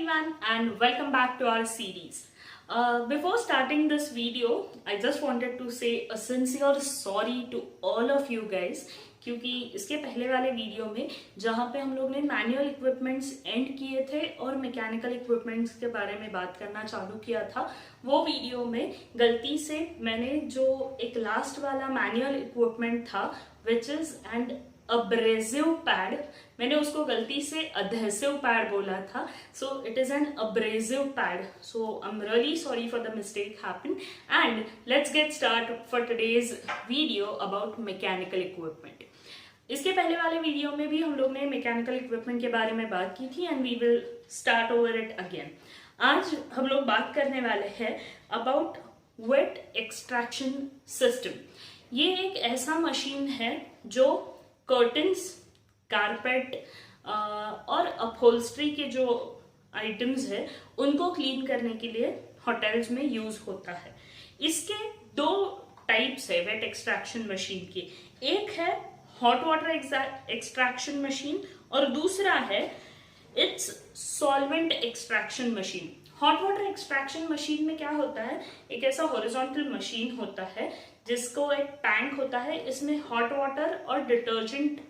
everyone and welcome back to our series. Before starting this video, I just wanted to say a sincere sorry to all of you guys क्योंकि इसके पहले वाले video में जहाँ पे हम लोग ने मैनुअल इक्विपमेंट्स एंड किए थे और मैकेनिकल इक्विपमेंट्स के बारे में बात करना चालू किया था, वो वीडियो में गलती से मैंने जो एक लास्ट वाला मैनुअल इक्विपमेंट था विच इज एंड अब्रेसिव पैड, मैंने उसको गलती से अधेसिव पैड बोला था. So it is an abrasive pad. So I am really sorry for the mistake happen and let's get start for today's video about mechanical equipment. इसके पहले वाले video में भी हम लोग ने मैकेनिकल इक्विपमेंट के बारे में बात की थी and we will start over it again. आज हम लोग बात करने वाले हैं अबाउट वेट एक्सट्रैक्शन सिस्टम. ये एक ऐसा मशीन है जो कर्टन्स, कारपेट और अपहोल्स्ट्री के जो आइटम्स है उनको क्लीन करने के लिए होटल्स में यूज होता है. इसके दो टाइप्स है वेट एक्सट्रैक्शन मशीन की. एक है हॉट वाटर एक्सट्रैक्शन मशीन और दूसरा है it's solvent extraction machine. Hot water extraction machine में क्या होता है, एक ऐसा हॉरिजॉन्टल मशीन होता है जिसको एक टैंक होता है, इसमें हॉट वाटर और डिटर्जेंट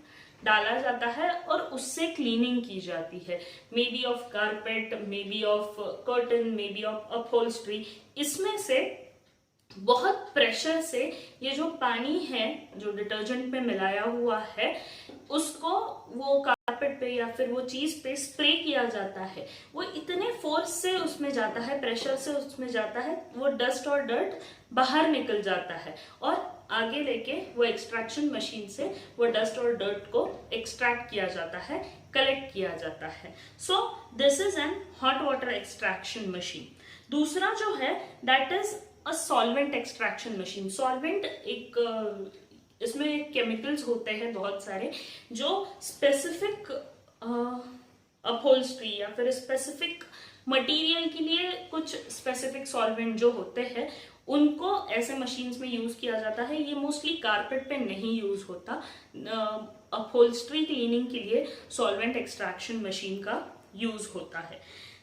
डाला जाता है और उससे क्लीनिंग की जाती है. May be of carpet, may be of curtain, may be of upholstery. इसमें से बहुत प्रेशर से ये जो पानी है जो डिटर्जेंट पे मिलाया हुआ है उसको वो कारपेट पे या फिर वो चीज पे स्प्रे किया जाता है. वो इतने फोर्स से उसमें जाता है, प्रेशर से उसमें जाता है, वो डस्ट और डर्ट बाहर निकल जाता है और आगे लेके वो एक्सट्रैक्शन मशीन से वो डस्ट और डर्ट को एक्सट्रैक्ट किया जाता है, कलेक्ट किया जाता है. So this is an hot water extraction machine. दूसरा जो है that is a solvent extraction machine. Solvent एक इसमें केमिकल्स होते हैं बहुत सारे जो स्पेसिफिक अपहोल्स्ट्री या फिर स्पेसिफिक मटेरियल के लिए कुछ स्पेसिफिक सॉल्वेंट जो होते हैं उनको ऐसे मशीन्स में यूज किया जाता है. ये मोस्टली कारपेट पे नहीं यूज होता. अपहोल्स्ट्री क्लीनिंग के लिए सॉल्वेंट एक्सट्रैक्शन मशीन का यूज होता है.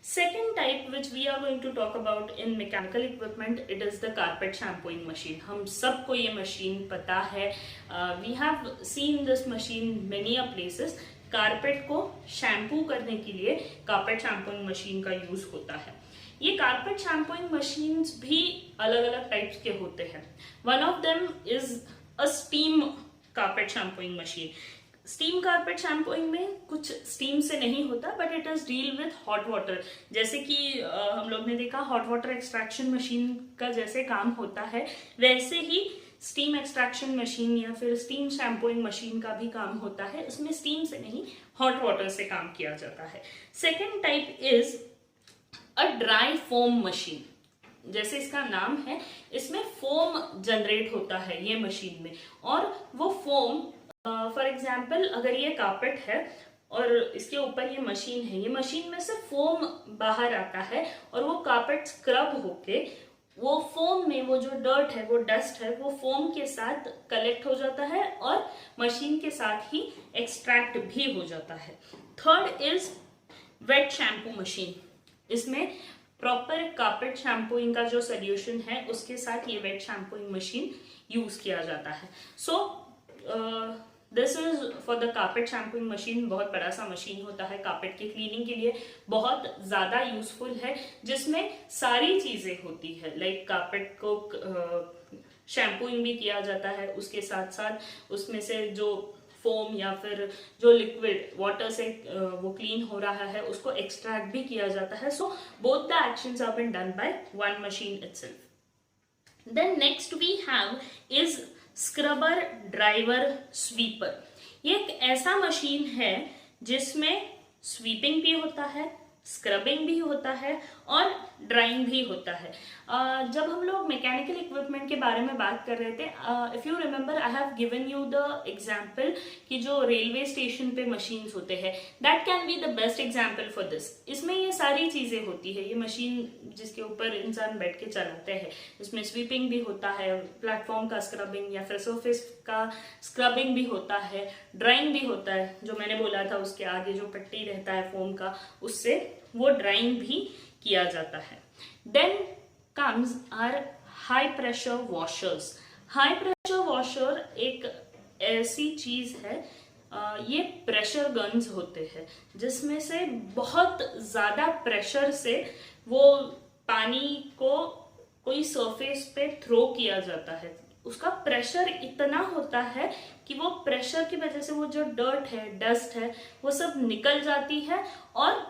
Second type which we are going to talk about in mechanical equipment, it is the carpet shampooing machine. हम सबको ये मशीन पता है. We have seen this machine many a places. Carpet को shampoo करने के लिए कारपेट शैम्पूइंग मशीन का यूज होता है. ये कारपेट शैम्पूइंग मशीन्स भी अलग अलग टाइप्स के होते हैं. One of them is a steam carpet shampooing machine. Steam carpet shampooing में कुछ स्टीम से नहीं होता but it is deal with hot water. जैसे कि हम लोग ने देखा हॉट वाटर एक्सट्रैक्शन मशीन का जैसे काम होता है वैसे ही स्टीम एक्सट्रैक्शन मशीन या फिर स्टीम शैम्पूइंग मशीन का भी काम होता है. उसमें स्टीम से नहीं हॉट वाटर से काम किया जाता है. Second type is a dry foam machine. जैसे इसका नाम है, इसमें फोम जनरेट होता है ये मशीन में और वो फोम फॉर एग्जाम्पल अगर ये कारपेट है और इसके ऊपर ये मशीन है, ये मशीन में से फोम बाहर आता है और वो कारपेट स्क्रब होके वो फोम में वो जो डर्ट है, वो डस्ट है, वो फोम के साथ कलेक्ट हो जाता है और मशीन के साथ ही एक्सट्रैक्ट भी हो जाता है. Third is wet shampoo machine. इसमें प्रॉपर कारपेट शैम्पूइंग का जो सोल्यूशन है उसके साथ ये वेट शैम्पूइंग मशीन यूज किया जाता है. So this is for the carpet shampooing machine. बहुत बड़ा सा मशीन होता है कारपेट की क्लीनिंग के लिए, बहुत ज्यादा यूजफुल है, जिसमें सारी चीजें होती है. लाइक कारपेट को शैम्पूइंग भी किया जाता है, उसके साथ साथ उसमें से जो फोम या फिर जो लिक्विड वाटर से वो क्लीन हो रहा है उसको एक्सट्रैक्ट भी किया जाता है. So both the actions are been done by one machine itself. Then next we have is scrubber driver sweeper. ये एक ऐसा मशीन है जिसमें स्वीपिंग भी होता है, स्क्रबिंग भी होता है और ड्राइंग भी होता है. जब हम लोग मैकेनिकल इक्विपमेंट के बारे में बात कर रहे थे, if you remember I have given you the example कि जो रेलवे स्टेशन पे मशीन्स होते हैं, that can be the best example for this. इसमें ये सारी चीजें होती है. ये मशीन जिसके ऊपर इंसान बैठ के चलाते हैं, इसमें स्वीपिंग भी होता है, प्लेटफॉर्म का स्क्रबिंग या फिर सरफेस का स्क्रबिंग भी होता है, ड्राइंग भी होता है. जो मैंने बोला था उसके आगे जो पट्टी रहता है फोम का, उससे वो ड्राइंग भी किया जाता है। Then comes are high pressure washers. High pressure washer एक ऐसी चीज है, ये प्रेशर गन्स होते हैं जिसमें से बहुत ज्यादा प्रेशर से वो पानी को कोई सरफेस पे थ्रो किया जाता है। उसका प्रेशर इतना होता है कि वो प्रेशर की वजह से वो जो डर्ट है, डस्ट है, वो सब निकल जाती है और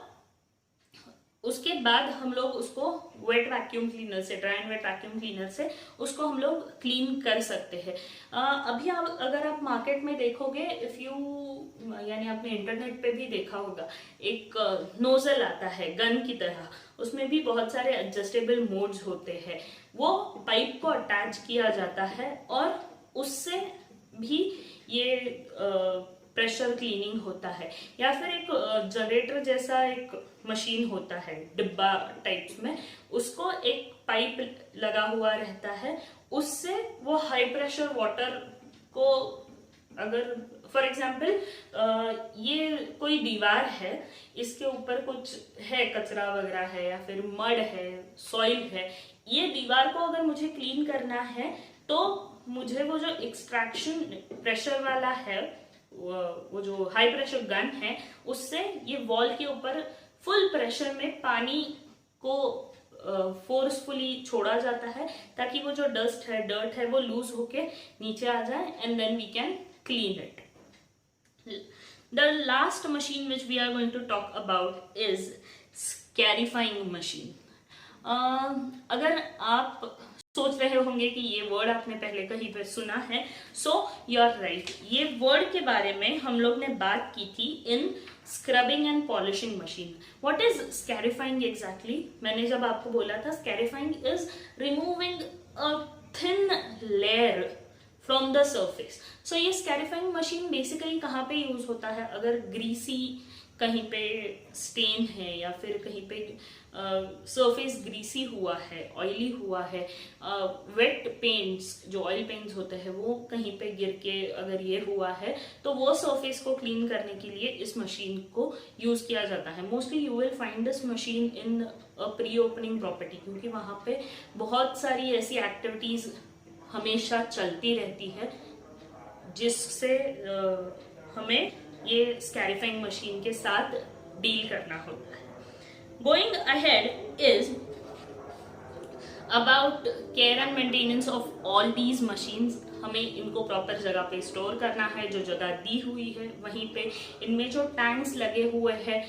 उसके बाद हम लोग उसको वेट वैक्यूम क्लीनर से, dry and wet vacuum cleaner से उसको हम लोग क्लीन कर सकते हैं। अभी आप अगर आप मार्केट में देखोगे, इफ यू यानी आपने इंटरनेट पे भी देखा होगा, एक नोजल आता है गन की तरह, उसमें भी बहुत सारे एडजस्टेबल मोड्स होते हैं। वो पाइप को अटैच किया जाता है और उससे भी ये प्रेशर क्लीनिंग होता है। या फिर एक जनरेटर जैसा एक मशीन होता है डिब्बा टाइप्स में, उसको एक पाइप लगा हुआ रहता है, उससे वो हाई प्रेशर वाटर को, अगर फॉर एग्जाम्पल ये कोई दीवार है, इसके ऊपर कुछ है, कचरा वगैरह है या फिर मड है, सॉइल है, ये दीवार को अगर मुझे क्लीन करना है तो मुझे वो जो एक्सट्रैक्शन प्रेशर वाला है, वो जो हाई प्रेशर गन है, उससे ये वॉल के ऊपर फुल प्रेशर में पानी को फोर्सफुली छोड़ा जाता है ताकि वो जो डस्ट है, डर्ट है, वो लूज होके नीचे आ जाए and then we can clean it. The last machine which we are going to talk about is scarifying machine. अगर आप सोच रहे होंगे कि ये वर्ड आपने पहले कहीं पर सुना है, सो यू आर राइट। ये वर्ड के बारे में हम लोग ने बात की थी in scrubbing and polishing machine. What is scarifying exactly? मैंने जब आपको बोला था, scarifying is removing a thin layer from the surface. So ये स्कैरिफाइंग मशीन बेसिकली कहाँ पे यूज होता है? अगर ग्रीसी कहीं पे स्टेन है या फिर कहीं पे सरफेस ग्रीसी हुआ है, ऑयली हुआ है, वेट पेंट्स जो ऑयल पेंट्स होते हैं वो कहीं पे गिर के अगर ये हुआ है, तो वो सरफेस को क्लीन करने के लिए इस मशीन को यूज किया जाता है। Mostly you will find this machine in pre opening property, क्योंकि वहाँ पे बहुत सारी ऐसी एक्टिविटीज हमेशा चलती रहती है जिससे हमें ये स्कैरिफाइंग मशीन के साथ डील करना होता है। Going ahead is about care and maintenance of all these machines. हमें इनको प्रॉपर जगह पे स्टोर करना है, जो जगह दी हुई है वहीं पे। इनमें जो टैंक्स लगे हुए हैं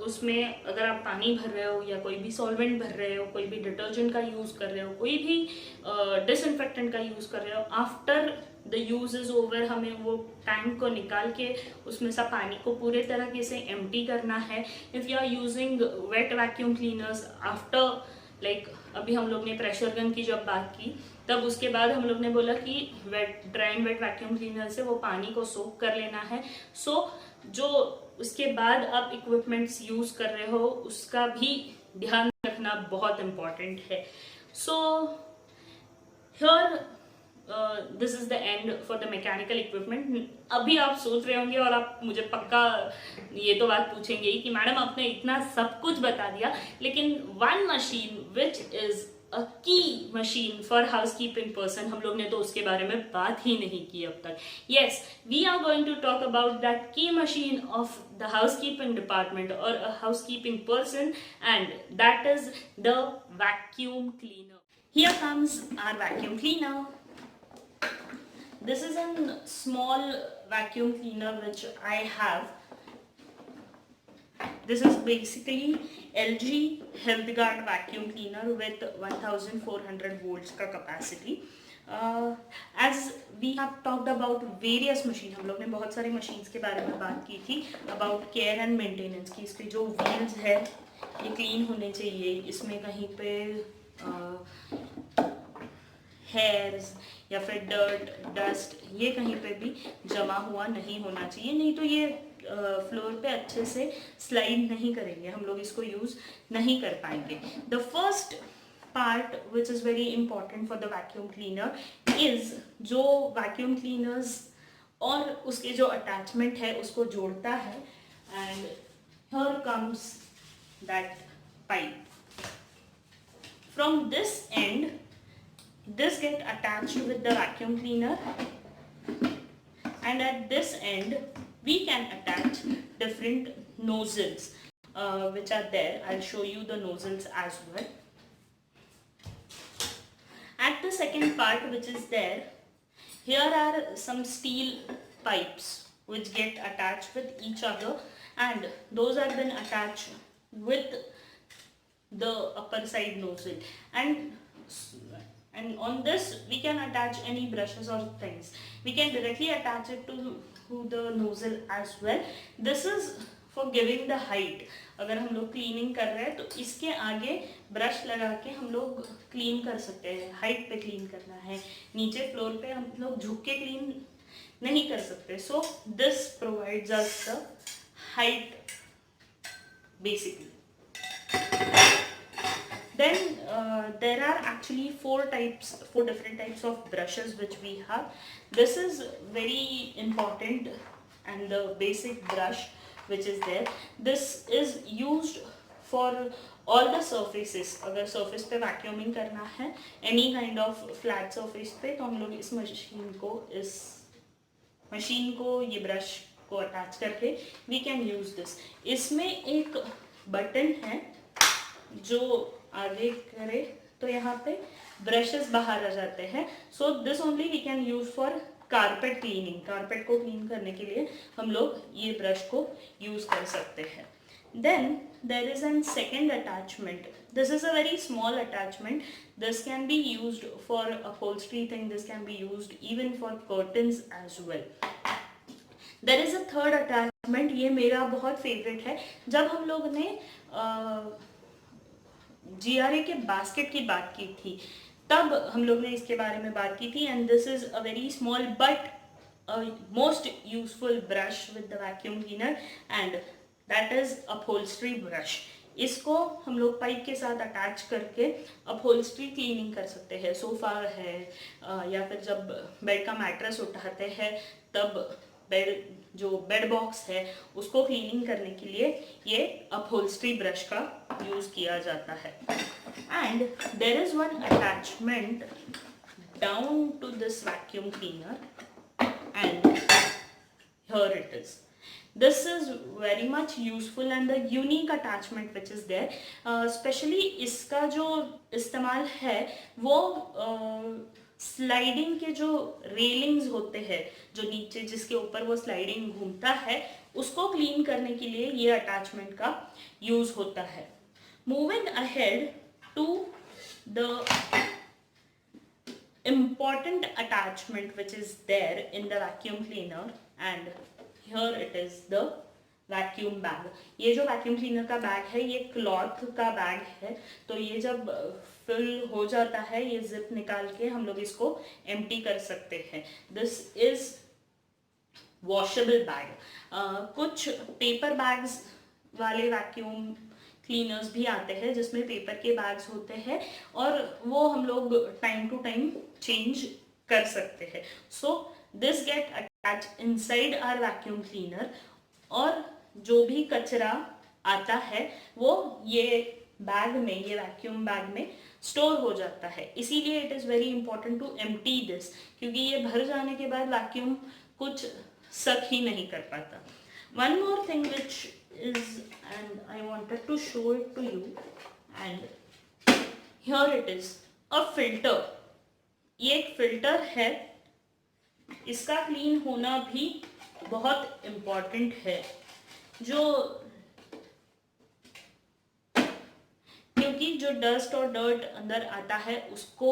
उसमें अगर आप पानी भर रहे हो या कोई भी सॉल्वेंट भर रहे हो, कोई भी डिटर्जेंट का यूज़ कर रहे हो, कोई भी डिसइंफेक्टेंट का यूज़ कर रहे हो, after the use is over हमें वो टैंक को निकाल के उसमें से पानी को पूरे तरीके से एम्प्टी करना है। If you are using wet vacuum cleaners after, like अभी हम लोग ने प्रेशर गन की जब बात की, तब उसके बाद हम लोग ने बोला कि dry and wet vacuum cleaner से वो पानी को सोक कर लेना है। सो जो उसके बाद आप इक्विपमेंट्स यूज कर रहे हो उसका भी ध्यान रखना बहुत इम्पॉर्टेंट है। So here this is the end for the mechanical equipment. अभी आप सोच रहे होंगे और आप मुझे पक्का ये तो बात पूछेंगे ही कि मैडम आपने इतना सब कुछ बता दिया, लेकिन one machine which is a की मशीन फॉर हाउसकीपिंग पर्सन, हम लोग ने तो उसके बारे में बात ही नहीं की अब तक। Yes, we are going to talk about that की machine of the housekeeping department और a housekeeping person, and that is the vacuum cleaner. Here comes our vacuum cleaner. This is a small vacuum cleaner which I have. This is basically LG HealthGuard vacuum cleaner with 1400 volts का capacity. As we have talked about various machines, हम लोग ने बहुत सारी machines के बारे में बात की थी about care and maintenance की। इसके जो wheels है ये clean होने चाहिए, इसमें कहीं पे हेयर्स या फिर डर्ट, डस्ट ये कहीं पे भी जमा हुआ नहीं होना चाहिए, नहीं तो ये फ्लोर पे अच्छे से स्लाइड नहीं करेंगे, हम लोग इसको यूज नहीं कर पाएंगे। The first part which is very important for the vacuum cleaner is जो वैक्यूम क्लीनर्स और उसके जो अटैचमेंट है उसको जोड़ता है, and here comes that pipe. From this end, this get attached with the vacuum cleaner, and at this end we can attach different nozzles which are there. I'll show you the nozzles as well. At the second part which is there, here are some steel pipes which get attached with each other, and those are then attached with the upper side nozzle, and on this we can attach any brushes or things. We can directly attach it to the nozzle as well. This is for giving the height. अगर हम लोग cleaning कर रहे हैं तो इसके आगे brush लगा के हम लोग क्लीन कर सकते हैं. हाइट पे क्लीन करना है, नीचे फ्लोर पे हम लोग झुक के क्लीन नहीं कर सकते. So this provides us the height basically. Then there are actually four different types of brushes which we have. This is very important, and the basic brush which is there, this is used for all the surfaces. अगर surface पे vacuuming करना है any kind of flat surface पे, तो हम लोग इस machine को ये ब्रश को अटैच करके we can use this. इसमें एक बटन है जो आगे करे तो यहाँ पे ब्रशेस बाहर आ जाते हैं. So this only we can use for carpet cleaning. Carpet को क्लीन करने के लिए हम लोग ये ब्रश को यूज कर सकते हैं. Then there is an second attachment. This is a very small attachment. This can be used for upholstery thing. This can be used even for curtains as well. There is a third attachment. ये मेरा बहुत favourite है. जब हम लोग ने GRA के basket की बात की थी तब हम लोग ने इसके बारे में बात की थी. And this is a very small but most useful brush with the vacuum cleaner, and that is upholstery brush. इसको हम लोग पाइप के साथ अटैच करके अपहोल्स्ट्री क्लीनिंग कर सकते हैं. सोफा है या फिर जब बेड का मैट्रेस उठाते हैं तब बेड बॉक्स है उसको क्लीनिंग करने के लिए ये अपहोल्स्ट्री ब्रश का यूज किया जाता है. And there is one attachment down to this vacuum cleaner, and here it is. This is very much useful and the unique attachment which is there. Specially इसका जो इस्तेमाल है वो स्लाइडिंग के जो रेलिंग्स होते हैं, जो नीचे जिसके ऊपर वो स्लाइडिंग घूमता है, उसको क्लीन करने के लिए ये अटैचमेंट का यूज होता है. Moving ahead to the important attachment which is there in the vacuum cleaner, and here it is the vacuum bag. ये जो वैक्यूम क्लीनर का बैग है ये क्लॉथ का बैग है. तो ये जब फिल हो जाता है ये जिप निकाल के हम लोग इसको एम्प्टी कर सकते हैं. This is washable bag. कुछ पेपर बैग्स वाले वैक्यूम क्लीनर्स भी आते हैं जिसमें पेपर के बैग्स होते हैं और वो हम लोग टाइम टू टाइम चेंज कर सकते हैं. So this get attach inside our vacuum cleaner, और जो भी कचरा आता है वो ये बैग में, ये वैक्यूम बैग में स्टोर हो जाता है. इसीलिए it is very important to empty this, क्योंकि ये भर जाने के बाद वैक्यूम कुछ सक ही नहीं कर पाता. One more thing which is, and I wanted to show it to you, and here it is a filter. ये एक फिल्टर है. इसका क्लीन होना भी बहुत इम्पॉर्टेंट है, क्योंकि जो डस्ट और डर्ट अंदर आता है उसको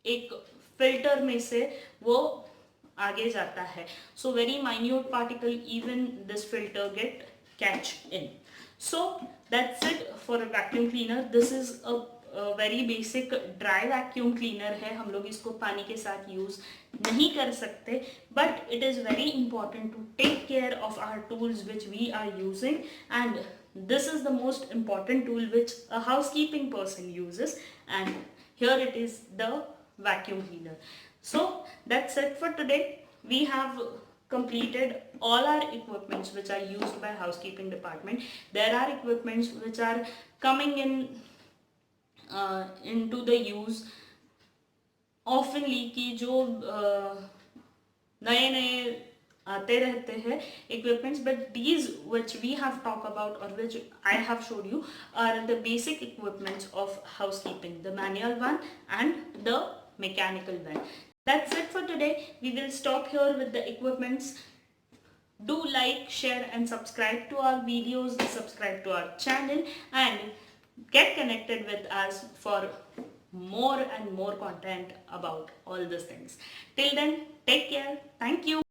एक फिल्टर में से वो आगे जाता है. So very minute particle even this filter get catch in. So that's it for a vacuum cleaner. This is a very basic dry vacuum cleaner है. हम लोग इसको पानी के साथ यूज नहीं कर सकते, but it is very important to take care of our tools which we are using, and this is the most important tool which a housekeeping person uses, and here it is the vacuum cleaner. So that's it for today. We have completed all our equipments which are used by housekeeping department. There are equipments which are coming in into the use oftenly, कि जो नए नए आते रहते हैं equipments, but these which we have talked about or which I have showed you are the basic equipments of housekeeping, the manual one and the mechanical one. That's it for today. We will stop here with the equipments. Do like, share and subscribe to our videos, subscribe to our channel and get connected with us for more and more content about all these things. Till then, take care. Thank you.